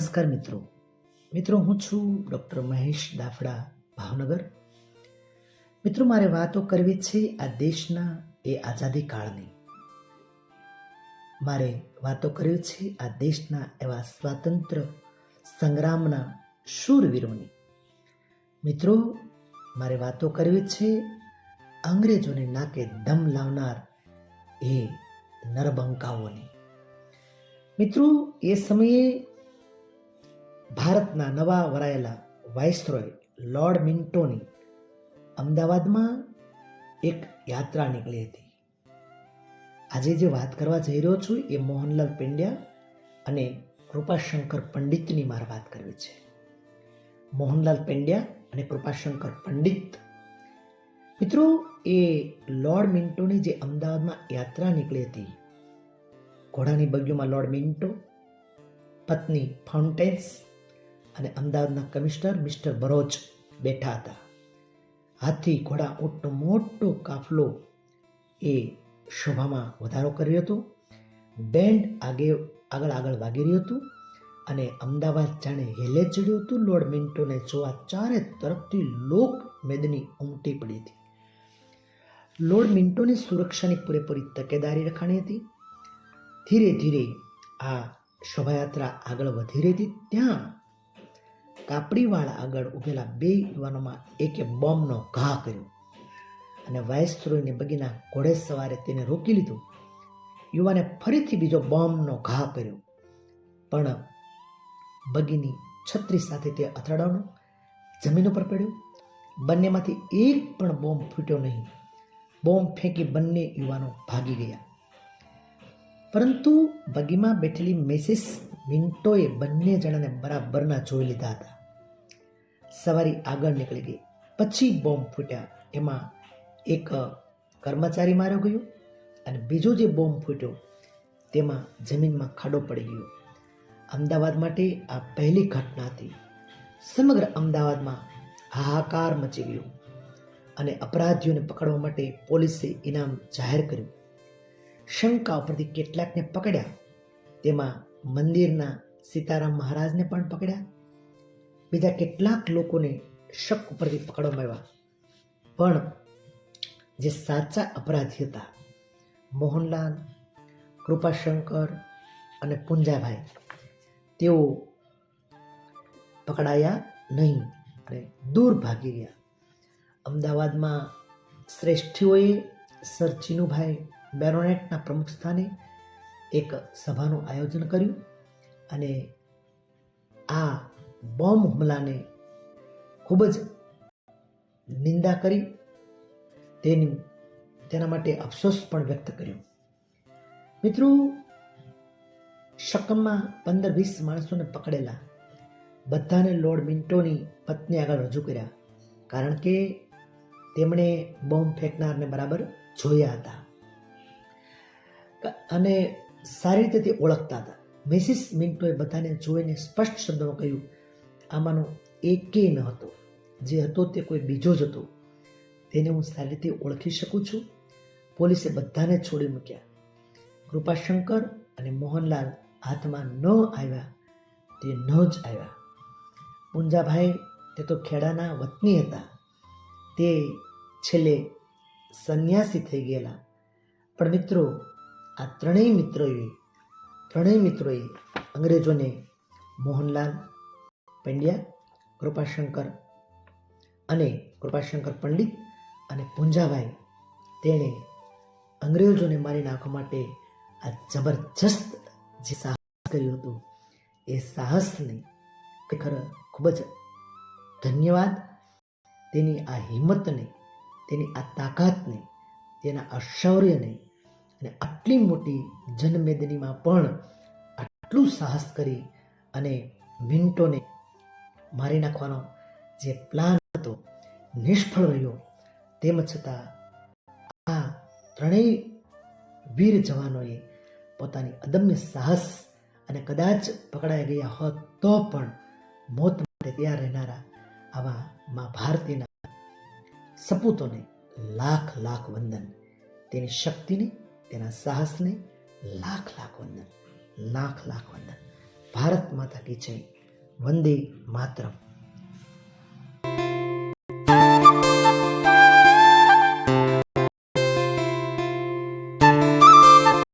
નમસ્કાર મિત્રો હું છું ડૉક્ટર મહેશ દાફડા, ભાવનગર. મિત્રો, મારે વાતો કરવી છે આ દેશના એ આઝાદી કાળની. મારે વાતો કરવી છે આ દેશના એવા સ્વાતંત્ર્ય સંગ્રામના શૂરવીરોની. મિત્રો, મારે વાતો કરવી છે અંગ્રેજોને નાકે દમ લાવનાર એ નરબંકાઓની. મિત્રો, એ સમયે ભારતના નવા વરાયેલા વાઇસરોય લોર્ડ મિન્ટોની અમદાવાદમાં એક યાત્રા નીકળી હતી. આજે જે વાત કરવા જઈ રહ્યો છું એ મોહનલાલ પેંડ્યા અને કૃપાશંકર પંડિતની મારે વાત કરવી છે. મોહનલાલ પેંડ્યા અને કૃપાશંકર પંડિત. મિત્રો, એ લોર્ડ મિન્ટોની જે અમદાવાદમાં યાત્રા નીકળી હતી, ઘોડાની બગીઓમાં લોર્ડ મિન્ટો, પત્ની ફાઉન્ટેન્સ અને અમદાવાદના કમિશનર મિસ્ટર બરોચ બેઠા હતા. હાથી, ઘોડા, ઊંટનો મોટો કાફલો એ શોભામાં વધારો કર્યો હતો. બેન્ડ આગળ વાગી રહ્યું હતું અને અમદાવાદ જાણે હેલે ચડ્યું હતું. લોર્ડ મિન્ટોને જોવા ચારે તરફથી લોક મેદની ઉમટી પડી હતી. લોર્ડ મિન્ટોની સુરક્ષાની પૂરેપૂરી તકેદારી રખાણી હતી. ધીરે ધીરે આ શોભાયાત્રા આગળ વધી રહી હતી. ત્યાં કાપડીવાળા આગળ ઉભેલા બે યુવાનોમાં એકે બોમ્બનો ઘા કર્યો અને વાઇસરોયની બગીના ઘોડે સવારે તેને રોકી લીધું. યુવાને ફરીથી બીજો બોમ્બનો ઘા કર્યો, પણ બગીની છત્રી સાથે તે અથડાણો જમીન ઉપર પડ્યો. બંનેમાંથી એક પણ બોમ્બ ફૂટ્યો નહીં. બોમ્બ ફેંકી બંને યુવાનો ભાગી ગયા. પરંતુ બગીમાં બેઠેલી મિસિસ મિન્ટોએ બંને જણાને બરાબરના જોઈ લીધા હતા. સવારી આગળ નીકળી ગઈ. પછી બોમ્બ ફૂટ્યા. એમાં એક કર્મચારી માર્યો ગયો અને બીજો જે બોમ્બ ફૂટ્યો તેમાં જમીનમાં ખાડો પડી ગયો. અમદાવાદ માટે આ પહેલી ઘટના હતી. સમગ્ર અમદાવાદમાં હાહાકાર મચી ગયો અને અપરાધીઓને પકડવા માટે પોલીસે ઇનામ જાહેર કર્યું. શંકા ઉપરથી કેટલાકને પકડ્યા. તેમાં મંદિરના સીતારામ મહારાજને પણ પકડ્યા. બીજા કેટલાક લોકોને શક ઉપરથી પકડવામાં આવ્યા. પણ જે સાચા અપરાધી હતા, મોહનલાલ, કૃપાશંકર અને પુંજાભાઈ, તેઓ પકડાયા નહીં અને દૂર ભાગી ગયા. અમદાવાદમાં શ્રેષ્ઠીઓએ સર ચીનુભાઈ બેરોનેટના પ્રમુખ સ્થાને એક સભાનું આયોજન કર્યું અને આ બોમ્બ હુમલાને ખૂબ જ નિંદા કરી, તેના માટે અફસોસ પણ વ્યક્ત કર્યો. મિત્રો, શકમમાં 15-20 માણસોને પકડેલા બધાને લોર્ડ મિન્ટોની પત્ની આગળ રજૂ કર્યા, કારણ કે તેમણે બોમ્બ ફેંકનારને બરાબર જોયા હતા અને સારી રીતે તે ઓળખતા હતા. મિસિસ મિન્ટોએ બધાને જોઈને સ્પષ્ટ શબ્દોમાં કહ્યું, આમાંનો એકેય ન હતો. જે હતો તે કોઈ બીજો જ હતો. તેને હું સારી રીતે ઓળખી શકું છું. પોલીસે બધાને છોડી મૂક્યા. કૃપાશંકર અને મોહનલાલ હાથમાં ન આવ્યા તે ન જ આવ્યા. પુંજાભાઈ, તે તો ખેડાના વતની હતા. તે છેલ્લે સંન્યાસી થઈ ગયેલા. પણ મિત્રો, આ ત્રણેય મિત્રોએ અંગ્રેજોને મોહનલાલ પેંડ્યા, કૃપાશંકર પંડિત અને પુંજાભાઈ, તેણે અંગ્રેજોને મારી નાખવા માટે આ જબરજસ્ત જે સાહસ કર્યું હતું, એ સાહસને ખરેખર ખૂબ જ ધન્યવાદ. તેની આ હિંમતને, તેની આ તાકાતને, તેના આ શૌર્યને અને આટલી મોટી જનમેદનીમાં પણ આટલું સાહસ કરી અને મિન્ટોને મારી નાખવાનો જે પ્લાન હતો નિષ્ફળ રહ્યો. તેમ છતાં આ ત્રણેય વીર જવાનોએ પોતાની અદમ્ય સાહસ અને કદાચ પકડાઈ ગયા હોત તો પણ મોત માટે તૈયાર રહેનારા આવા મા ભારતીના સપૂતોને લાખ લાખ વંદન. તેની શક્તિને, તેના સાહસને લાખ લાખ વંદન. ભારત માતા કી જય. વંદે માતરમ.